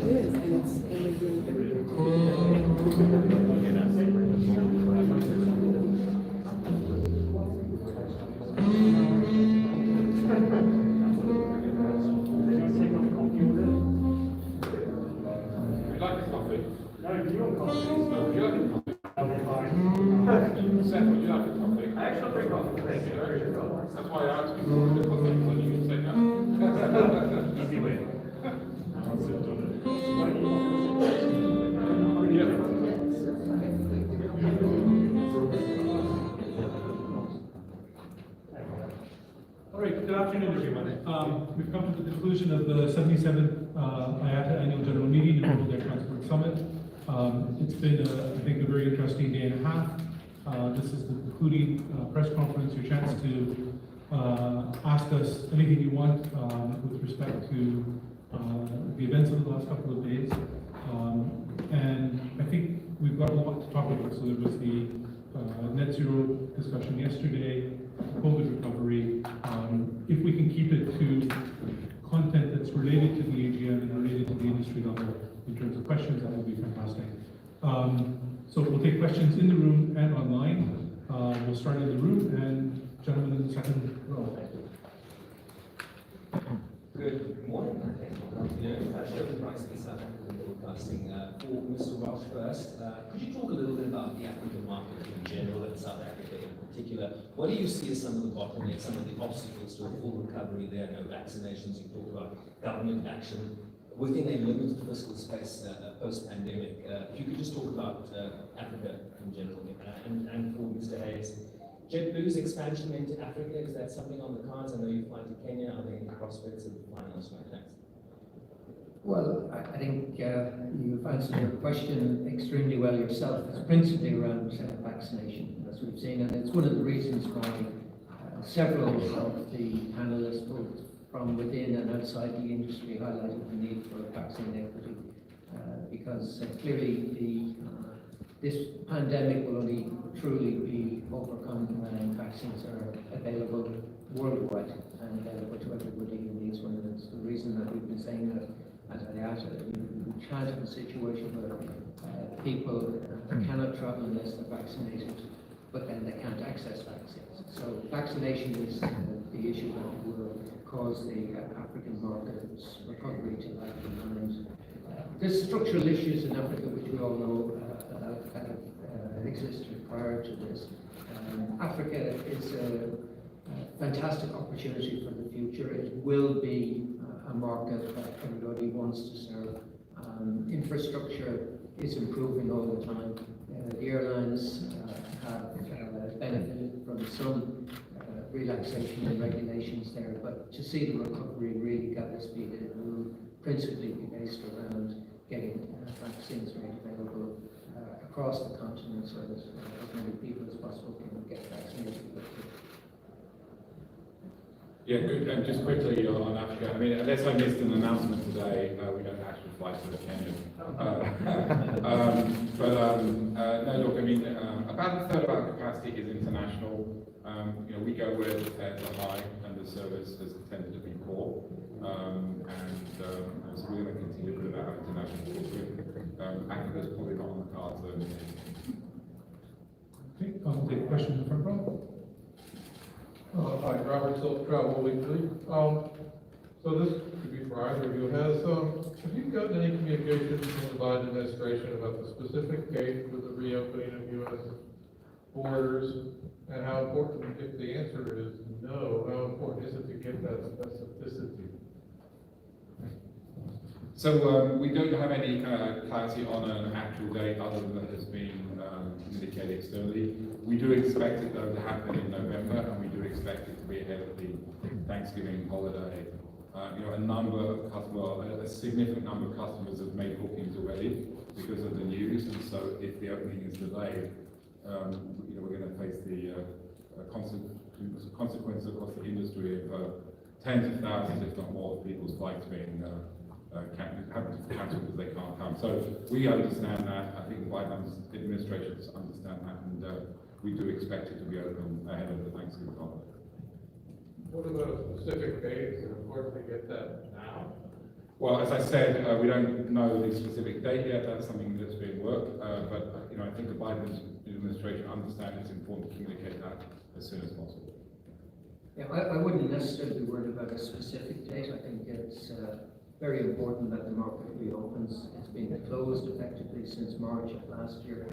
is, and it's only doing That's why I asked you for the coffee, so you can say no. Easy way. All right, good afternoon, everyone. We've come to the conclusion of the 77th IATA Annual General Meeting and World Air Transport Summit. It's been, I think, a very interesting day and a half. This is the concluding press conference, your chance to ask us anything you want with respect to the events of the last couple of days. And I think we've got a lot to talk about. So there was the net zero discussion yesterday, COVID recovery. If we can keep it to content that's related to the AGM and related to the industry level in terms of questions, that would be fantastic. So we'll take questions in the room and online. We'll start in the room, and gentlemen in the second row. Good morning. Sheldon Price in South African Broadcasting. For Mr. Walsh first, could you talk a little bit about the African market in general and South Africa in particular? What do you see as some of the bottlenecks, some of the obstacles to a full recovery there? No vaccinations, you talk about government action within a limited fiscal space post-pandemic. If you could just talk about Africa in general, and for Mr. Hayes. JetBlue's expansion into Africa, is that something on the cards? I know you fly to Kenya. Are there any prospects of flying elsewhere? Thanks. Well, I think you've answered your question extremely well yourself. It's principally around vaccination, as we've seen, and it's one of the reasons why several of the panelists, both from within and outside the industry, highlighted the need for vaccine equity, because clearly this pandemic will only truly be overcome when vaccines are available worldwide and available to everybody who needs one. And it's the reason that we've been saying that at IATA, we can't have a situation where people cannot travel unless they're vaccinated, but then they can't access vaccines. So vaccination is the issue that will cause the African market's recovery to lag behind. There's structural issues in Africa, which we all know existed prior to this. Africa is a fantastic opportunity for the future. It will be a market that everybody wants to serve. Infrastructure is improving all the time. The airlines have benefited from some relaxation in regulations there, but to see the recovery really gather speed, it will principally be based around getting vaccines made available across the continent so that as many people as possible can get vaccinated. Yeah, good. And just quickly on Africa, I mean, unless I missed an announcement today, we don't actually fly to the Kenya. No, look, I mean, about a third of our capacity is international. You know, we go where the fares are high and the service has tended to be poor. So we're going to continue to build out our international footprint. Africa's probably not on the cards though. Okay, I'll take a question in the front row. Hi, Robert Silk, Travel Weekly. So this could be for either of you. Have you gotten any communication from the Biden administration about the specific date for the reopening of U.S. borders, and how important, if the answer is no, how important is it to get that specificity? So we don't have any clarity on an actual date other than that has been communicated externally. We do expect it though to happen in November, and we do expect it to be ahead of the Thanksgiving holiday. You know, a significant number of customers have made bookings already because of the news, and so if the opening is delayed, you know, we're going to face the consequence across the industry of tens of thousands, if not more, of people's flights being having to cancel because they can't come. So we understand that. I think the Biden administration understand that, and we do expect it to be open ahead of the Thanksgiving holiday. What about a specific date? Is it important to get that now? Well, as I said, we don't know the specific date yet. That's something that's being worked. But you know, I think the Biden administration understands it's important to communicate that as soon as possible. Yeah, I wouldn't necessarily worry about a specific date. I think it's very important that the market reopens. It's been closed effectively since March of last year.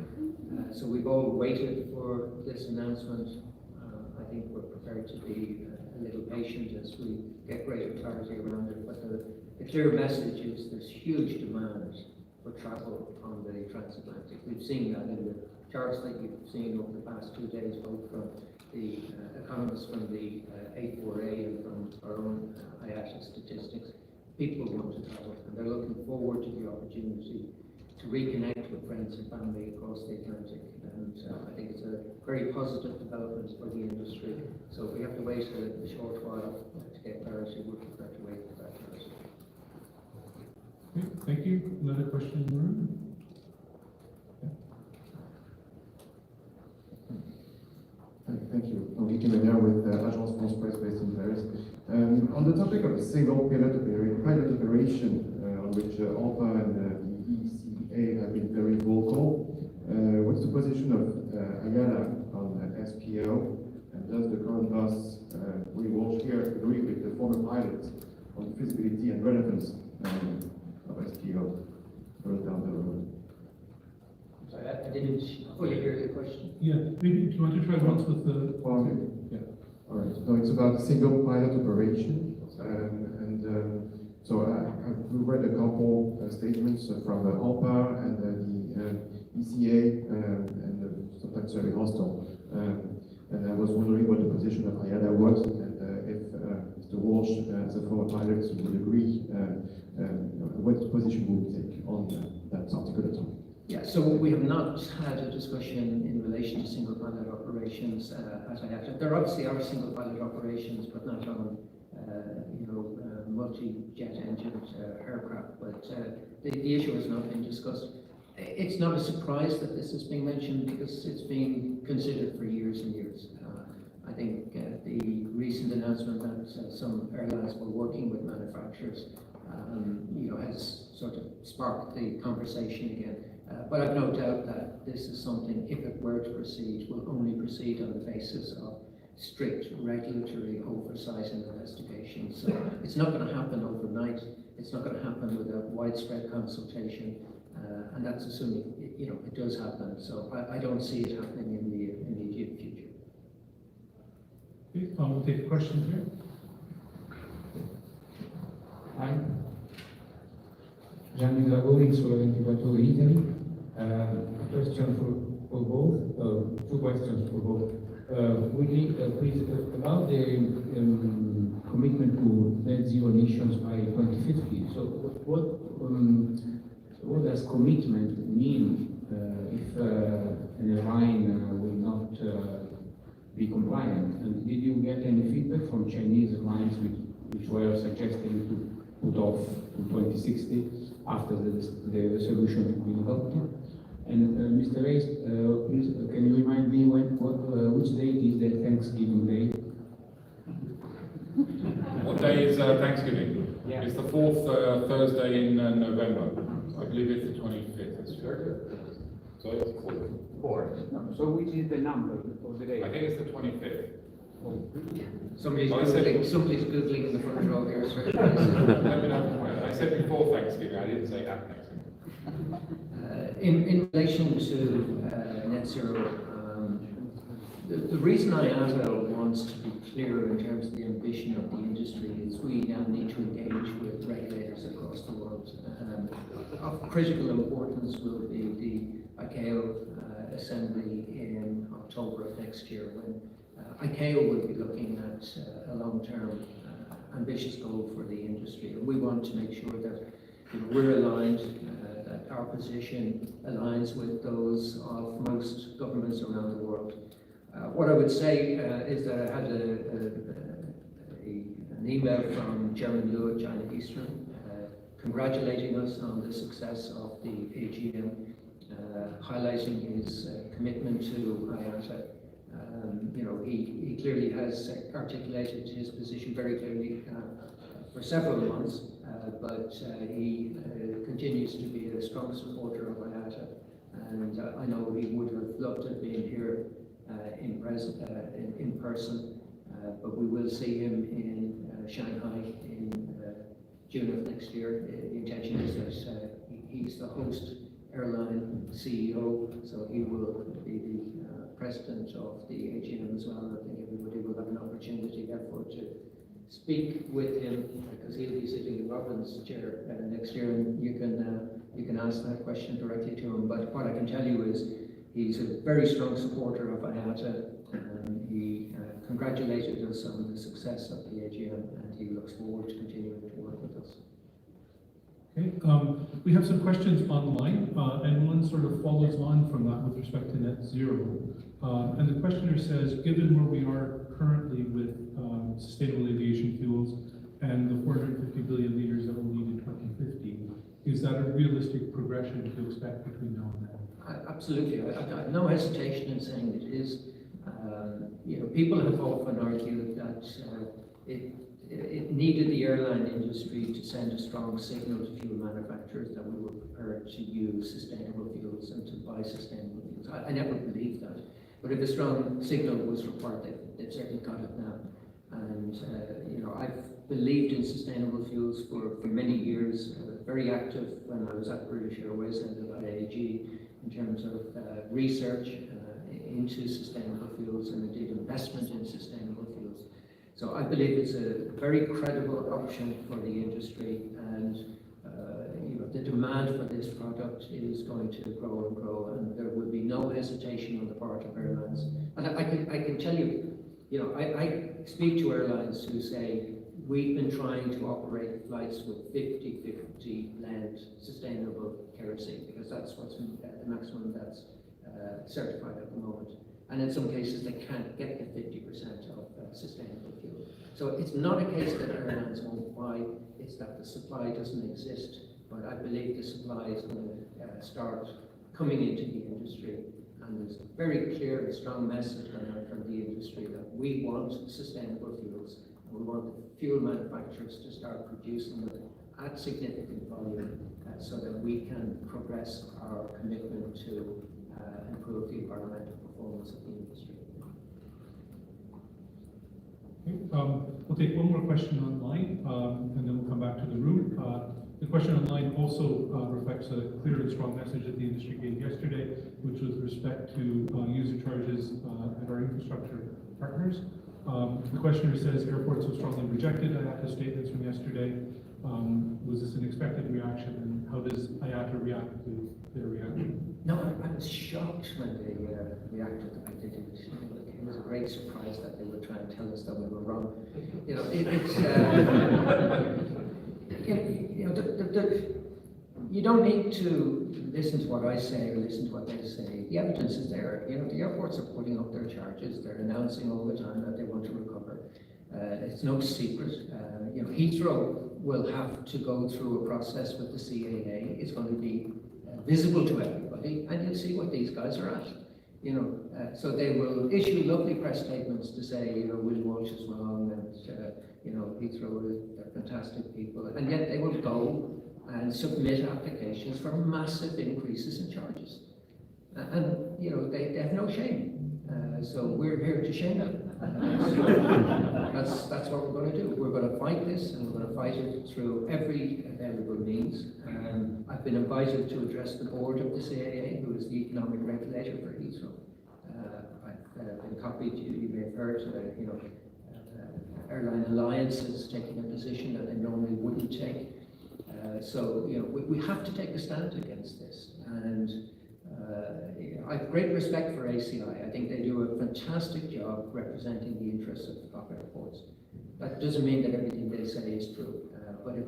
So we've all waited for this announcement. I think we're prepared to be a little patient as we get greater clarity around it. But the clear message is there's huge demand for travel on the transatlantic. We've seen that in the charts that you've seen over the past 2 days, both from the economists from the A4A and from our own IATA statistics. People want to travel, and they're looking forward to the opportunity to reconnect with friends and family across the Atlantic. And I think it's a very positive development for the industry. So if we have to wait a short while to get clarity, we're prepared to wait for that clarity. Okay, thank you. Another question in the room? Thank you. Henri Kemener with Agence France Presse based in Paris. On the topic of a single pilot operation, on which ALPA and the ECA have been very vocal, what's the position of IATA on SPO? And does the current boss, Willie Walsh here, agree with the former pilots on the feasibility and relevance of SPO further down the road? Sorry, I didn't fully hear the question. Yeah, maybe do you want to try once with the? Well, Yeah. all right. No, it's about single pilot operation, so I've read a couple statements from ALPA and the ECA, and sometimes very hostile. And I was wondering what the position of IATA was, and if Mr. Walsh, as a former pilot, would agree, what position would take on that particular topic. Yeah, so we have not had a discussion in relation to single pilot operations at IATA. There obviously are single pilot operations, but not on multi-jet engined aircraft. But the issue has not been discussed. It's not a surprise that this is being mentioned because it's been considered for years and years. I think the recent announcement that some airlines were working with manufacturers, has sort of sparked the conversation again. But I've no doubt that this is something, if it were to proceed, will only proceed on the basis of strict regulatory oversight and investigation. So it's not going to happen overnight. It's not going to happen without widespread consultation, and that's assuming it does happen. So I don't see it happening in the immediate future. Okay, we'll take a question here. Hi. Gianni Dragoni, Sole 24 Italy. Question for both, two questions for both. Willie, please, about the commitment to net zero emissions by 2050. So what does commitment mean if an airline will not be compliant? And did you get any feedback from Chinese airlines which were suggesting to put off to 2060 after the resolution will help you? And Mr. Reis, please, can you remind me which date is the Thanksgiving Day? What day is Thanksgiving? Yeah. It's the fourth Thursday in November. I believe it's the 25th. So it's fourth. No, so which is the number of the day? I think it's the 25th. Somebody's I said- Googling in the front row here, sir. Let me know. I said before Thanksgiving. I didn't say at Thanksgiving. In relation to net zero, the reason IATA wants to be clear in terms of the ambition of the industry is we now need to engage with regulators across the world. Of critical importance will be the ICAO assembly in October of next year, when ICAO will be looking at a long-term ambitious goal for the industry. And we want to make sure that we're aligned, that our position aligns with those of most governments around the world. What I would say is that I had an email from Chairman Liu at China Eastern congratulating us on the success of the AGM, highlighting his commitment to IATA. He clearly has articulated his position very clearly for several months, but he continues to be a strong supporter of IATA, and I know he would have loved to have been here in person, but we will see him in Shanghai in June of next year. The intention is that he's the host airline CEO, so he will be the president of the AGM as well. I think everybody will have an opportunity therefore to speak with him, because he'll be sitting in Robin's chair next year, and you can ask that question directly to him. But what I can tell you is he's a very strong supporter of IATA, and he congratulated us on the success of the AGM, and he looks forward to continuing to work with us. Okay, we have some questions online, and one sort of follows on from that with respect to net zero. And the questioner says, given where we are currently with sustainable aviation fuels and the 450 billion litres that we'll need in 2050, is that a realistic progression to expect between now and then? Absolutely. I have no hesitation in saying it is. People have often argued that it needed the airline industry to send a strong signal to fuel manufacturers that we were prepared to use sustainable fuels and to buy sustainable fuels. I never believed that. But if a strong signal was required, they've certainly got it now. And I've believed in sustainable fuels for many years. Very active when I was at British Airways and at IAG in terms of research into sustainable fuels and indeed investment in sustainable fuels. So I believe it's a very credible option for the industry, and the demand for this product is going to grow and grow, and there will be no hesitation on the part of airlines. And I can tell you, I speak to airlines who say, we've been trying to operate flights with 50-50 blend sustainable kerosene, because that's what's the maximum that's certified at the moment. And in some cases, they can't get the 50% of sustainable fuel. So it's not a case that airlines won't buy, it's that the supply doesn't exist. But I believe the supply is going to start coming into the industry, and there's a very clear and strong message going out from the industry that we want sustainable fuels, and we want the fuel manufacturers to start producing them at significant volume so that we can progress our commitment to improve the environmental performance of the industry. Okay, we'll take one more question online, and then we'll come back to the room. The question online also reflects a clear and strong message that the industry gave yesterday, which was with respect to user charges at our infrastructure partners. The questioner says airports have strongly rejected IATA statements from yesterday. Was this an expected reaction, and how does IATA react to their reaction? No, I was shocked when they reacted the way they did. It was a great surprise that they would try and tell us that we were wrong. You don't need to listen to what I say or listen to what they say. The evidence is there. The airports are putting up their charges. They're announcing all the time that they want to recover. It's no secret. Heathrow will have to go through a process with the CAA. It's going to be visible to everybody, and you'll see what these guys are at. So they will issue lovely press statements to say, Willie Walsh is wrong, and Heathrow, they're fantastic people, and yet they will go and submit applications for massive increases in charges. And they have no shame. So we're here to shame them. That's what we're going to do. We're going to fight this, and we're going to fight it through every available means. I've been invited to address the board of the CAA, who is the economic regulator for Heathrow. I've been copied. You may have heard. Airline Alliance is taking a position that they normally wouldn't take. So we have to take a stand against this, and I have great respect for ACI. I think they do a fantastic job representing the interests of airports. That doesn't mean that everything they say is true, but if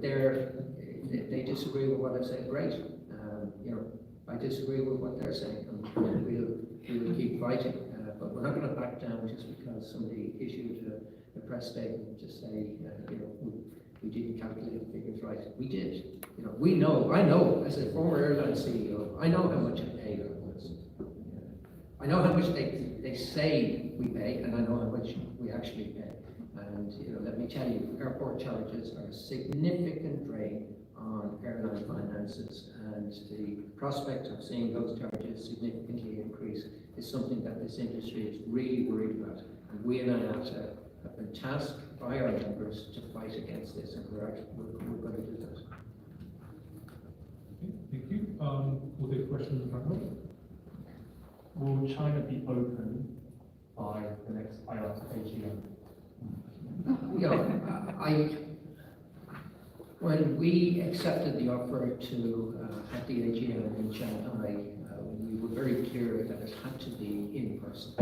they disagree with what I've said, great. I disagree with what they're saying, and we'll keep fighting. But we're not going to back down just because somebody issued a press statement to say, we didn't calculate the figures right. We did. I know, as a former airline CEO, I know how much I paid on this. I know how much they say we pay, and I know how much we actually pay. And, let me tell you, airport charges are a significant drain on airline finances, and the prospect of seeing those charges significantly increase is something that this industry is really worried about. And we in IATA have been tasked by our members to fight against this, and we're going to do that. Okay, thank you. We'll take a question in the front row. Will China be open by the next IATA AGM? When we accepted the offer to have the AGM in Shanghai, we were very clear that it had to be in person.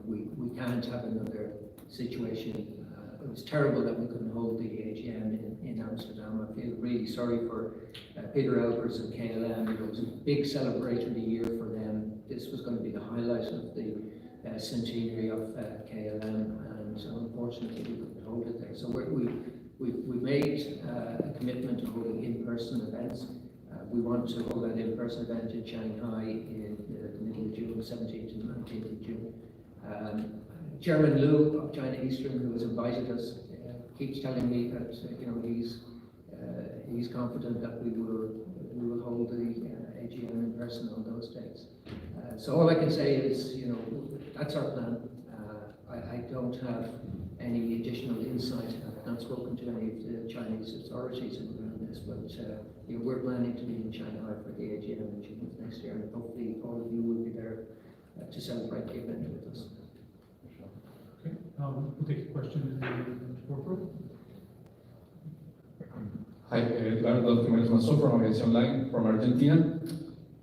We can't have another situation. It was terrible that we couldn't hold the AGM in Amsterdam. I feel really sorry for Peter Elbers and KLM. It was a big celebratory year for them. This was going to be the highlight of the centenary of KLM, and unfortunately we couldn't hold it there. So we made a commitment to holding in-person events. We want to hold that in-person event in Shanghai in the middle of June, 17th and 19th of June. Chairman Liu of China Eastern, who has invited us, keeps telling me that he's confident that we will hold the AGM in person on those dates. So all I can say is, that's our plan. I don't have any additional insight. I've not spoken to any of the Chinese authorities around this, but we're planning to be in Shanghai for the AGM in June of next year, and hopefully all of you will be there to celebrate the event with us. Okay, we'll take a question in the fourth row. Hi, Leonardo Jimenez-Masso from Aviacionline from Argentina.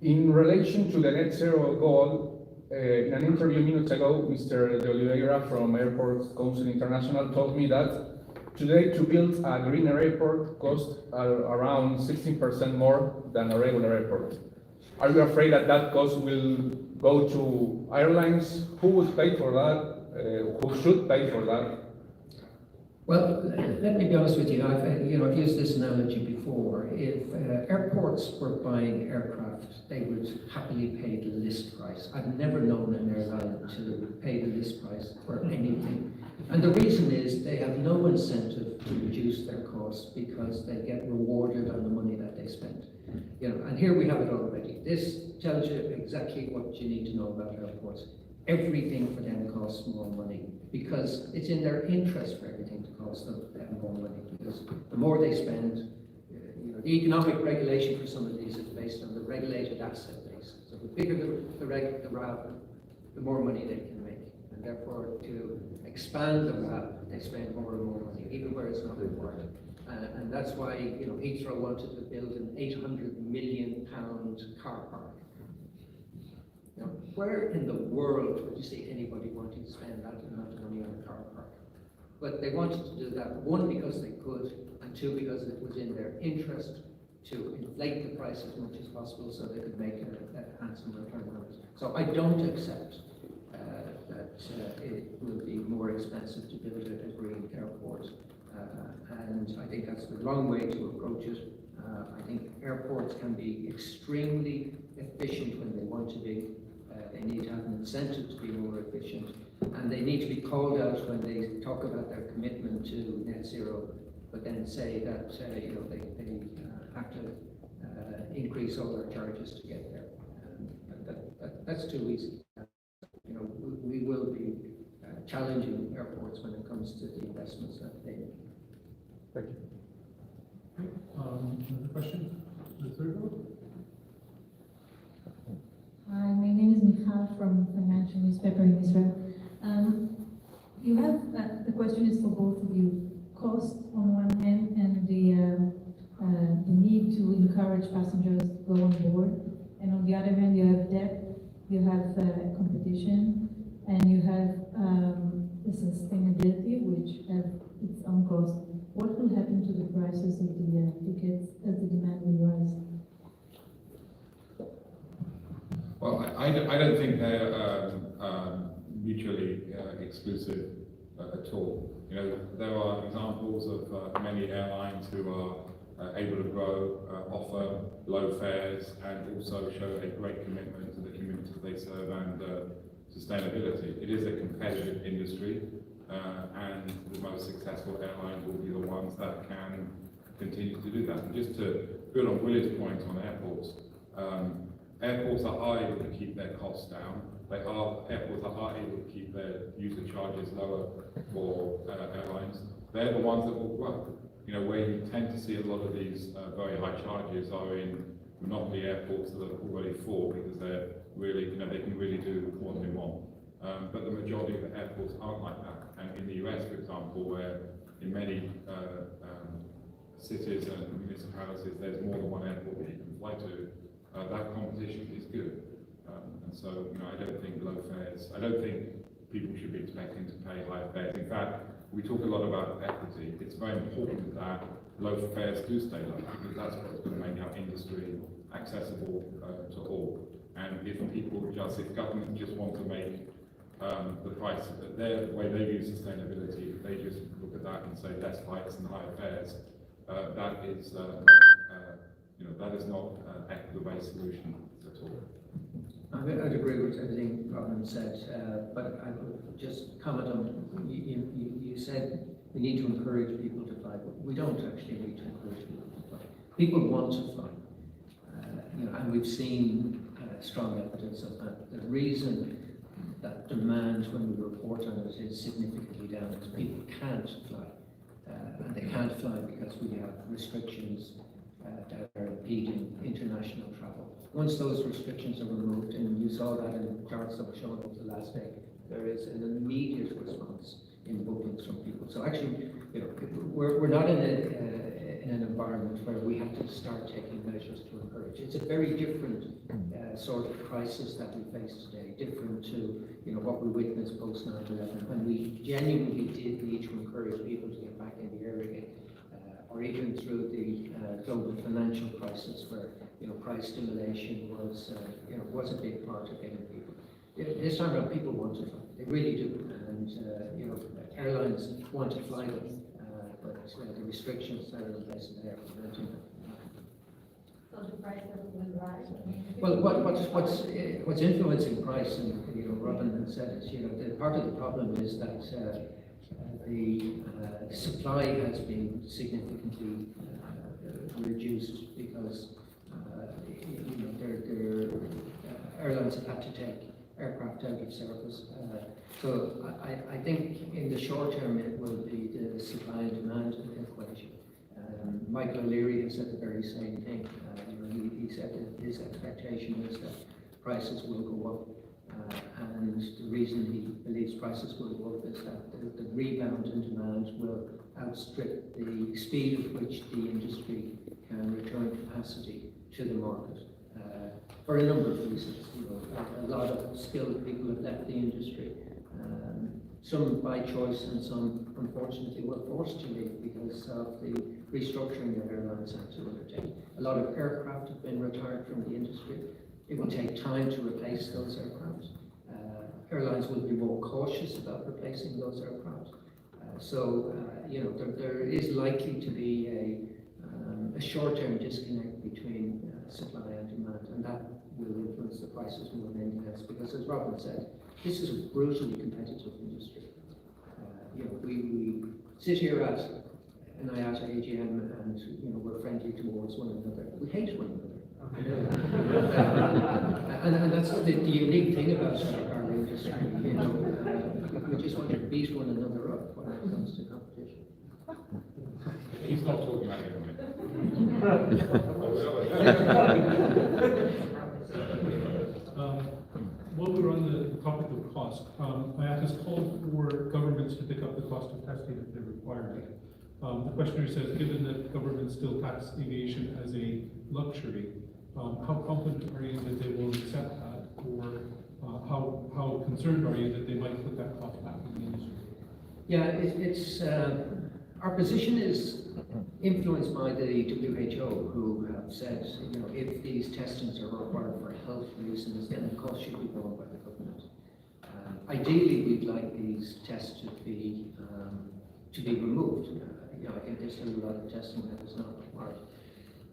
In relation to the net zero goal, in an interview minutes ago, Mr. De Oliveira from Airports Council International told me that today to build a greener airport costs around 16% more than a regular airport. Are you afraid that that cost will go to airlines? Who would pay for that? Who should pay for that? Well, let me be honest with you. I've used this analogy before. If airports were buying aircraft, they would happily pay the list price. I've never known an airline to pay the list price for anything. And the reason is they have no incentive to reduce their costs because they get rewarded on the money that they spend. And here we have it already. This tells you exactly what you need to know about airports. Everything for them costs more money because it's in their interest for everything to cost them more money, because the more they spend, the economic regulation for some of these is based on the regulated asset base. So the bigger the RAB, the more money they can make, and therefore to expand the RAB, they spend more and more money, even where it's not required. And that's why Heathrow wanted to build an £800 million car park. Where in the world would you see anybody wanting to spend that amount of money on a car park? But they wanted to do that, one, because they could, and two, because it was in their interest to inflate the price as much as possible so they could make a handsome return on it. So I don't accept that it will be more expensive to build a green airport. And I think that's the wrong way to approach it. I think airports can be extremely efficient when they want to be. They need to have an incentive to be more efficient, and they need to be called out when they talk about their commitment to net zero, but then say that they have to increase all their charges to get there. That's too easy. We will be challenging airports when it comes to the investments that they make. Thank you. Okay, another question? The third row? Hi, my name is Michal from Financial Newspaper in Israel. You have, the question is for both of you, cost on one hand and the need to encourage passengers to go on board. And on the other hand, you have debt, you have competition, and you have the sustainability, which have its own cost. What will happen to the prices of the tickets as the demand will rise? Well, I don't think they're mutually exclusive at all. There are examples of many airlines who are able to grow, offer low fares, and also show a great commitment to the communities they serve and sustainability. It is a competitive industry, and the most successful airlines will be the ones that can continue to do that. And just to build on Willie's point on airports, airports are able to keep their costs down. Airports are able to keep their user charges lower for airlines. They're the ones that will grow. You know, where you tend to see a lot of these very high charges are in monopoly airports that are already full because they're really, you know, they can really do what they want. But the majority of the airports aren't like that. And in the US, for example, where in many cities and municipalities, there's more than one airport that you can fly to, that competition is good. And so, you know, I don't think people should be expecting to pay higher fares. In fact, we talk a lot about equity. It's very important that low fares do stay low because that's what's going to make our industry accessible to all. And if governments just want to make the price, the way they view sustainability, if they just look at that and say less flights and higher fares, that is not an equitable-based solution at all. I'd agree with everything Robin said, but I would just comment on, you said we need to encourage people to fly, but we don't actually need to encourage people to fly. People want to fly, and we've seen strong evidence of that. The reason that demand when we report on it is significantly down is people can't fly, and they can't fly because we have restrictions that are impeding international travel. Once those restrictions are removed, and you saw that in the charts that were shown over the last day, there is an immediate response in bookings from people. So actually, we're not in an environment where we have to start taking measures to encourage. It's a very different sort of crisis that we face today, different to what we witnessed post 9/11, when we genuinely did need to encourage people to get back in the air again, or even through the global financial crisis, where price stimulation was a big part of getting people. This time around, people want to fly. They really do, and airlines want to fly them, but the restrictions that are in place today are preventing them. So the price will rise? Well, what's influencing price, and Robin has said it, the part of the problem is that the supply has been significantly reduced because airlines have had to take aircraft out of service. So I think in the short term it will be the supply and demand equation. Michael O'Leary has said the very same thing. He said that his expectation is that prices will go up. And the reason he believes prices will go up is that the rebound in demand will outstrip the speed at which the industry can return capacity to the market. For a number of reasons, a lot of skilled people have left the industry. Some by choice and some unfortunately were forced to leave because of the restructuring that airlines had to undertake. A lot of aircraft have been retired from the industry. It will take time to replace those aircraft. Airlines will be more cautious about replacing those aircraft. So there is likely to be a short-term disconnect between supply and demand, and that will influence the prices more than anything else. Because as Robin said, this is a brutally competitive industry. We sit here at an IATA AGM and we're friendly towards one another. We hate one another. And that's the unique thing about our industry. We just want to beat one another up when it comes to competition. He's not talking about it. While we're on the topic of cost, IATA has called for governments to pick up the cost of testing if they're required. The questioner says, given that governments still tax aviation as a luxury, how confident are you that they will accept that, or how concerned are you that they might put that cost back in the industry? Yeah, our position is influenced by the WHO, who have said, if these testings are required for health reasons, then the cost should be borne by the government. Ideally, we'd like these tests to be removed. I think there's still a lot of testing that is not required.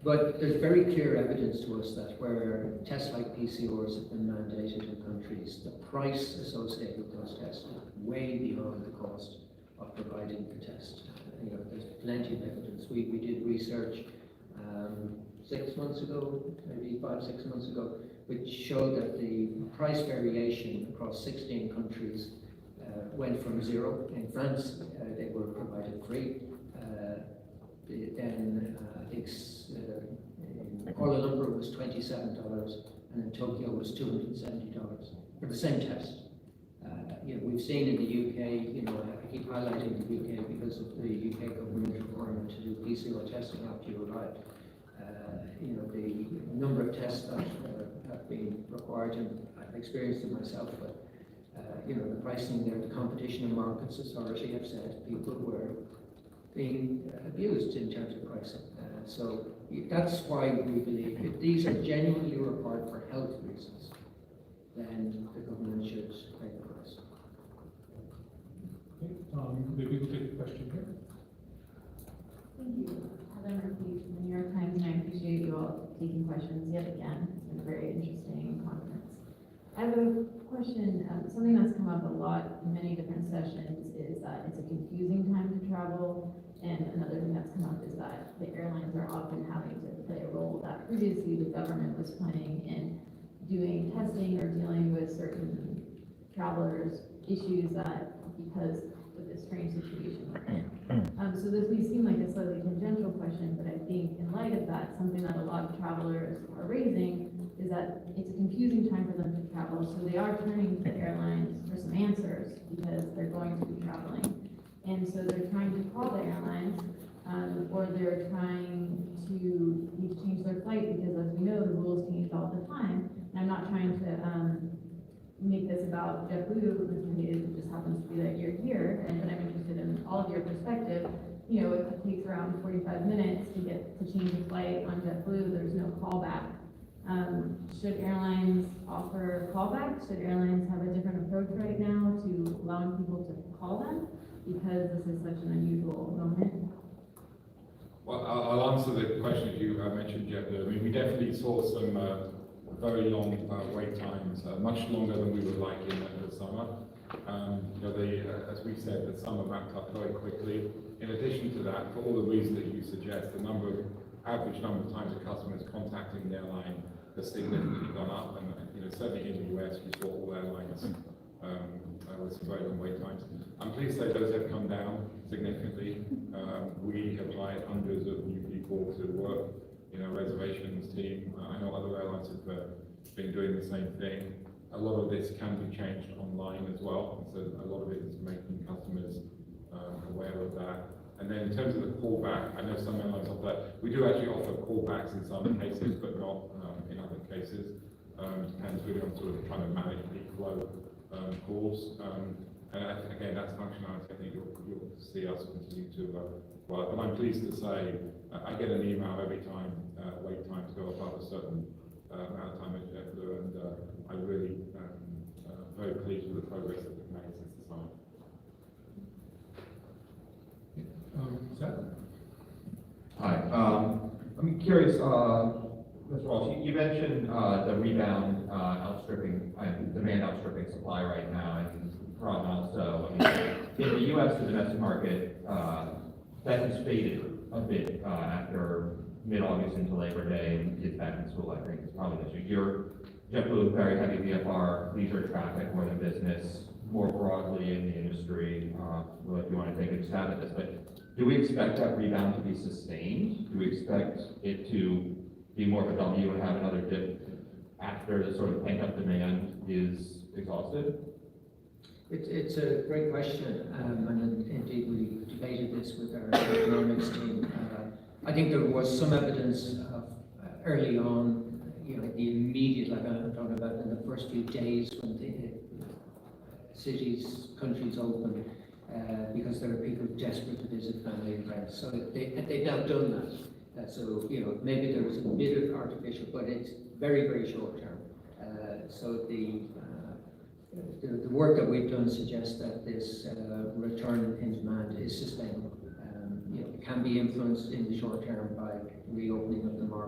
But there's very clear evidence to us that where tests like PCRs have been mandated in countries, the price associated with those tests is way beyond the cost of providing the test. You know, there's plenty of evidence. We did research 6 months ago, maybe 5-6 months ago, which showed that the price variation across 16 countries went from 0. In France, they were provided free. Then I think in Kuala Lumpur it was $27, and in Tokyo it was $270 for the same test. You know, we've seen in the UK, you know, I keep highlighting the UK because of the UK government requirement to do PCR testing after you arrive. You know, the number of tests that have been required, and I've experienced it myself, but you know, the pricing there, the Competition and Markets Authority have said people were being abused in terms of pricing. So that's why we believe if these are genuinely required for health reasons, then the government should pay the price. Okay, maybe we'll take a question here. Thank you. Heather Murphy from the New York Times, and I appreciate you all taking questions yet again. It's been a very interesting conference. I have a question. Something that's come up a lot in many different sessions is that it's a confusing time to travel, and another thing that's come up is that the airlines are often having to play a role that previously the government was playing in doing testing or dealing with certain travelers' issues that because of this strange situation we're in. So this may seem like a slightly tangential question, but I think in light of that, something that a lot of travelers are raising is that it's a confusing time for them to travel, so they are turning to the airlines for some answers because they're going to be traveling. And so they're trying to call the airlines, or they're trying to need to change their flight because, as we know, the rules change all the time. And I'm not trying to make this about JetBlue, it just happens to be that you're here, but I'm interested in all of your perspective. You know, it takes around 45 minutes to change a flight on JetBlue. There's no callback. Should airlines offer callbacks? Should airlines have a different approach right now to allowing people to call them? Because this is such an unusual moment. Well, I'll answer the question you mentioned, JetBlue. I mean, we definitely saw some very long wait times, much longer than we would like in the summer. You know, as we said, the summer ramped up very quickly. In addition to that, for all the reasons that you suggest, the average number of times a customer is contacting the airline has significantly gone up, and you know, certainly in the US, we saw all airlines with some very long wait times. I'm pleased to say those have come down significantly. We have hired hundreds of new people to work in our reservations team. I know other airlines have been doing the same thing. A lot of this can be changed online as well, so a lot of it is making customers aware of that. And then in terms of the callback, I know some airlines offer, we do actually offer callbacks in some cases, but not in other cases. Depends really on sort of trying to manage peak flow calls. And again, that's functionality I think you'll see us continue to work. But I'm pleased to say I get an email every time wait times go above a certain amount of time at JetBlue, and I'm really very pleased with the progress that we've made since the summer. Seth? Hi. I'm curious, Mr. Walsh, you mentioned the rebound outstripping, demand outstripping supply right now, and problem also, I mean, in the U.S., the domestic market, that has faded a bit after mid-August into Labor Day, and kids back in school, I think, is probably this year. JetBlue, very heavy VFR, leisure traffic, more than business, more broadly in the industry. Well, if you want to take a stab at this, but do we expect that rebound to be sustained? Do we expect it to be more of a W and have another dip after the sort of pent-up demand is exhausted? It's a great question, and indeed we debated this with our economics team. I think there was some evidence of early on, you know, the immediate, like I'm talking about in the first few days when the cities, countries open, because there are people desperate to visit family and friends. So they've now done that. So, you know, maybe there was a bit of artificial, but it's very, very short term. So the work that we've done suggests that this return in demand is sustainable. You know, it can be influenced in the short term by reopening of the market.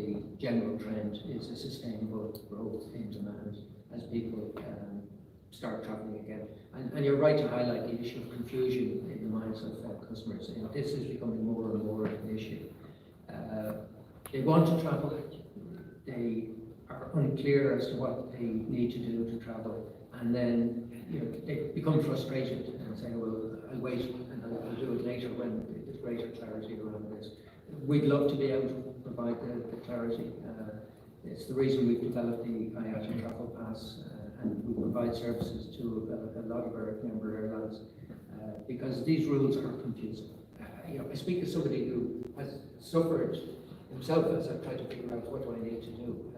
the general trend is a sustainable growth in demand as people start traveling again. And you're right to highlight the issue of confusion in the minds of customers. And this is becoming more and more an issue. They want to travel. They are unclear as to what they need to do to travel. And then they become frustrated and say, well, I'll wait and I'll do it later when there's greater clarity around this. We'd love to be able to provide the clarity. It's the reason we've developed the IATA Travel Pass, and we provide services to a lot of our member airlines because these rules are confusing. I speak as somebody who has suffered himself as I've tried to figure out what do I need to do,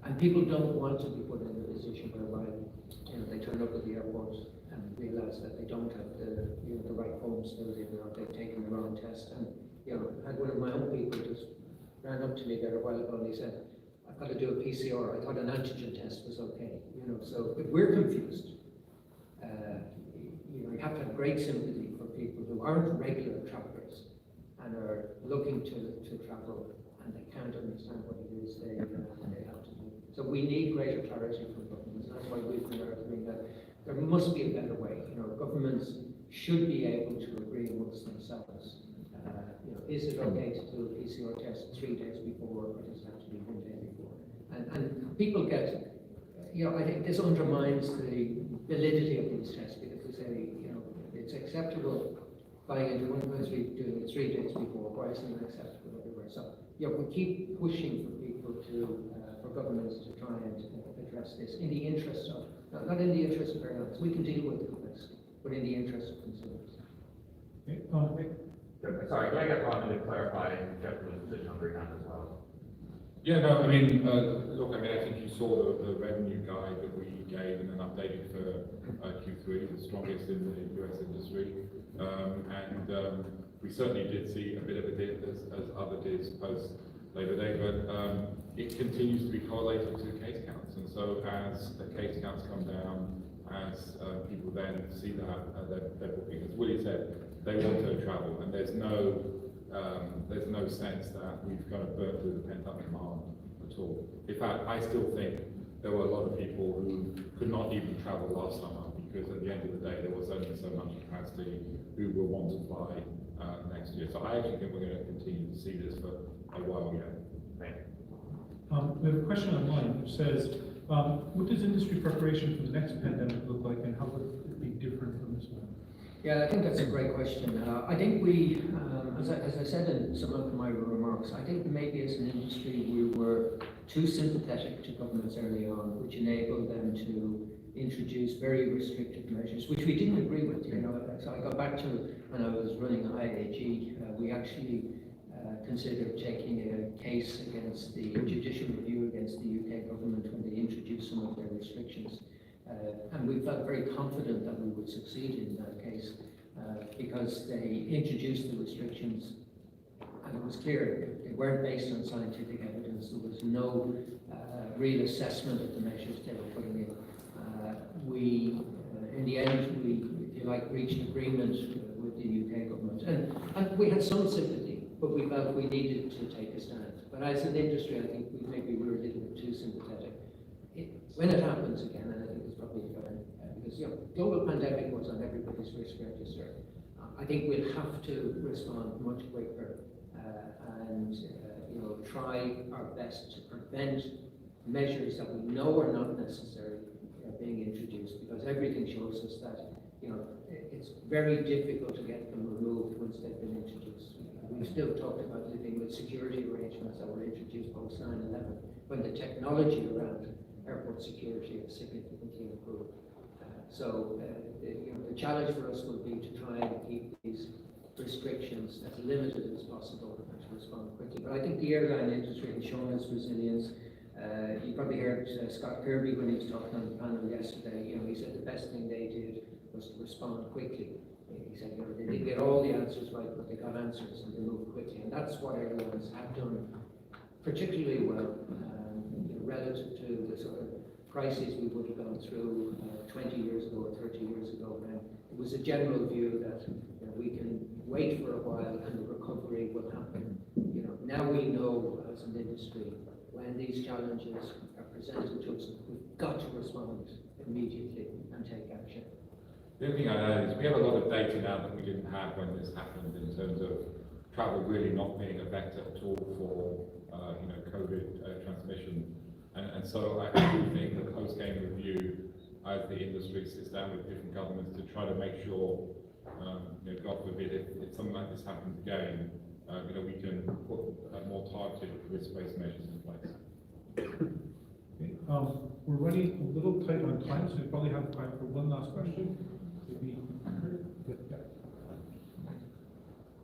and people don't want to be put in a position whereby they turn up at the airport and realize that they don't have the right forms filled in, or they've taken the wrong test. And I had one of my own people just ran up to me there a while ago and he said, I've got to do a PCR. I thought an antigen test was okay. So if we're confused, you have to have great sympathy for people who aren't regular travelers and are looking to travel and they can't understand what it is they have to do. So we need greater clarity from governments, and that's why we've been arguing that there must be a better way. Governments should be able to agree amongst themselves. Is it okay to do a PCR test 3 days before, or does it have to be 1 day before? And people get, I think this undermines the validity of these tests because they say, it's acceptable flying into one country doing it 3 days before. Why isn't it acceptable everywhere? So, we keep pushing for people for governments to try and address this in the interest of, not in the interest of airlines. We can deal with the risk, but in the interest of consumers. Okay, Sorry, can I get Ron to clarify Jeffrey's position on rebound as well? Yeah, no, look, I think you saw the revenue guide that we gave and then updated for Q3, the strongest in the US industry. We certainly did see a bit of a dip as other dips post Labor Day, but it continues to be correlated to case counts. And so as the case counts come down, as people then see that they're booking, as Willie said, they want to travel, and there's no sense that we've kind of burnt through the pent-up demand at all. In fact, I still think there were a lot of people who could not even travel last summer because at the end of the day there was only so much capacity who will want to fly next year. So I actually think we're going to continue to see this for a while yet. Thank you. we have a question online which says, what does industry preparation for the next pandemic look like, and how would it be different from this one? Yeah, I think that's a great question. I think we, as I said in some of my remarks, I think maybe as an industry we were too sympathetic to governments early on, which enabled them to introduce very restrictive measures, which we didn't agree with. So I got back to when I was running IAG, we actually considered taking a case against the judicial review against the UK government when they introduced some of their restrictions. And we felt very confident that we would succeed in that case because they introduced the restrictions and it was clear they weren't based on scientific evidence. There was no real assessment of the measures they were putting in. In the end, we, if you like, reached an agreement with the UK government. And we had some sympathy, but we felt we needed to take a stand. But as an industry, I think maybe we were a little bit too sympathetic. When it happens again, and I think it's probably fair, because global pandemic was on everybody's risk register. I think we'll have to respond much quicker and try our best to prevent measures that we know are not necessary being introduced, because everything shows us that it's very difficult to get them removed once they've been introduced. We've still talked about living with security arrangements that were introduced post 9/11, when the technology around airport security has significantly improved. The challenge for us will be to try and keep these restrictions as limited as possible and to respond quickly. But I think the airline industry has shown its resilience. You probably heard Scott Kirby when he was talking on the panel yesterday. He said the best thing they did was to respond quickly. He said they didn't get all the answers right, but they got answers and they moved quickly. And that's what airlines have done particularly well relative to the sort of crises we would have gone through 20 years ago or 30 years ago. And it was a general view that we can wait for a while and the recovery will happen Now we know as an industry, when these challenges are presented to us, we've got to respond immediately and take action. The only thing I'd add is we have a lot of data now that we didn't have when this happened in terms of travel really not being a vector at all for COVID transmission. And so I do think the post-game review, as the industry sits down with different governments to try to make sure, God forbid, if something like this happens again, we can put more targeted risk-based measures in place. Okay, we're running a little tight on time, so we probably have time for one last question.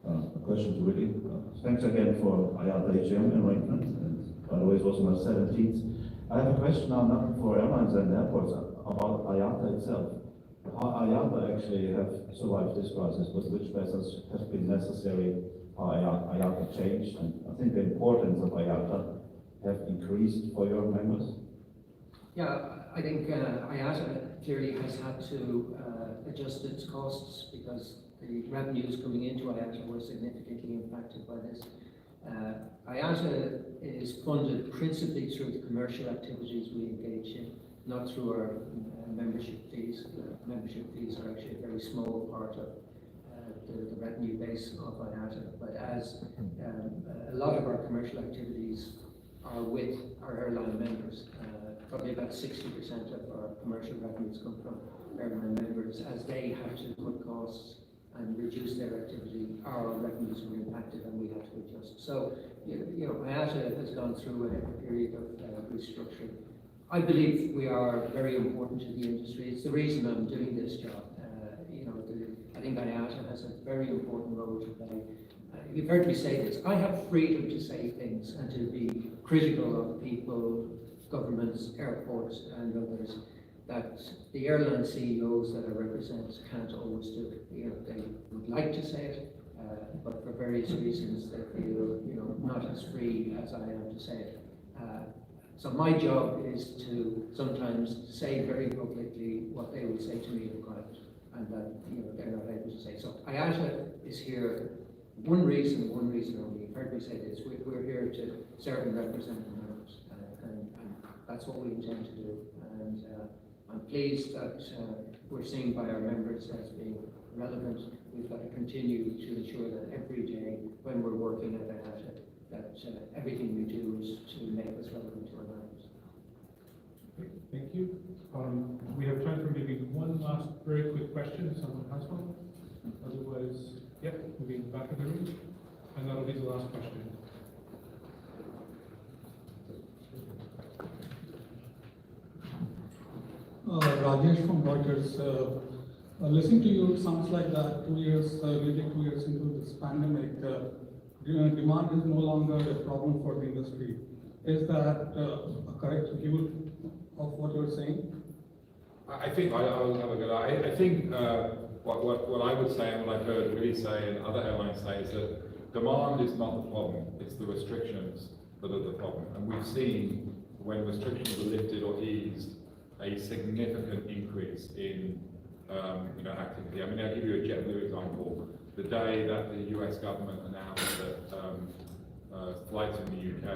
A question to Willie. Thanks again for IATA AGM arrangement, and by the way, it was on the 17th. I have a question now, not for airlines and airports, about IATA itself. How IATA actually have survived this crisis, which measures have been necessary, how IATA changed, and I think the importance of IATA have increased for your members. Yeah, I think IATA clearly has had to adjust its costs because the revenues coming into IATA were significantly impacted by this. IATA is funded principally through the commercial activities we engage in, not through our membership fees. Membership fees are actually a very small part of the revenue base of IATA, but as a lot of our commercial activities are with our airline members, probably about 60% of our commercial revenues come from airline members. As they have to cut costs and reduce their activity, our revenues were impacted and we had to adjust. So, IATA has gone through a period of restructuring. I believe we are very important to the industry. It's the reason I'm doing this job. I think IATA has a very important role to play. You've heard me say this. I have freedom to say things and to be critical of people, governments, airports, and others that the airline CEOs that I represent can't always do. They would like to say it, but for various reasons they feel, not as free as I am to say it. So my job is to sometimes say very publicly what they would say to me in private, and that they're not able to say. So IATA is here. One reason only. You've heard me say this. We're here to serve and represent the members, and that's what we intend to do. And I'm pleased that we're seen by our members as being relevant. We've got to continue to ensure that every day when we're working at IATA, that everything we do is to make us relevant to our members. Okay, thank you. We have time for maybe one last very quick question, if someone has one. Otherwise, we'll be in the back of the room, and that'll be the last question. Rajesh from Reuters. Listening to you, it sounds like that nearly 2 years into this pandemic, demand is no longer a problem for the industry. Is that a correct view of what you're saying? I think I'll have a go. I think what I would say and what I've heard Willie say and other airlines say is that demand is not the problem, it's the restrictions that are the problem. And we've seen when restrictions are lifted or eased, a significant increase in activity. I mean, I'll give you a JetBlue example. The day that the US government announced that flights in the UK,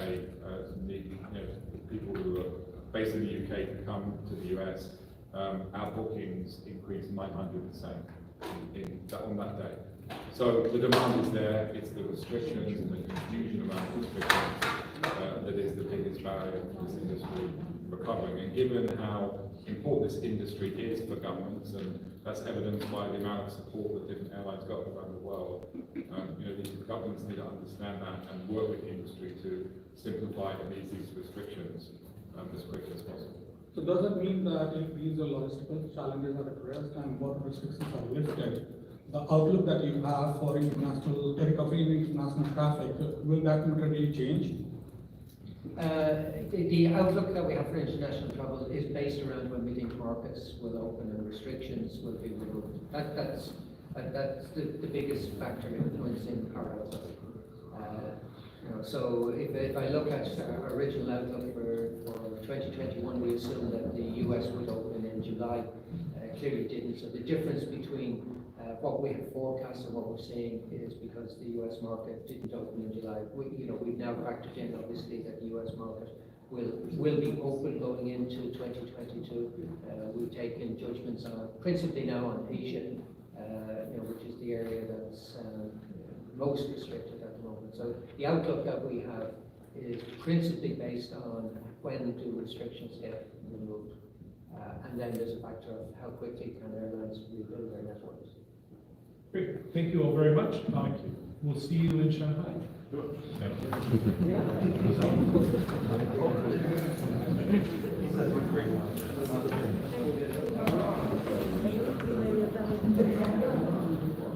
people who are based in the UK can come to the US, our bookings increased 900% on that day. So the demand is there, it's the restrictions and the confusion around restrictions that is the biggest barrier for this industry recovering. And given how important this industry is for governments, and that's evidenced by the amount of support that different airlines got around the world, these governments need to understand that and work with the industry to simplify and ease these restrictions as quickly as possible. So does it mean that if these logistical challenges are addressed and border restrictions are lifted, the outlook that you have for international recovery in international traffic, will that materially change? The outlook that we have for international travel is based around when we think markets will open and restrictions will be removed. That's the biggest factor influencing our outlook. So if I look at our original outlook for 2021, we assumed that the US would open in July. Clearly didn't. So the difference between what we have forecast and what we're seeing is because the US market didn't open in July. We've now factored in obviously that the US market will be open going into 2022. We've taken judgments on principally now on Asia, which is the area that's most restricted at the moment. So the outlook that we have is principally based on when do restrictions get removed. And then there's a factor of how quickly can airlines rebuild their networks. Great, thank you all very much. We'll see you in Shanghai. Yeah.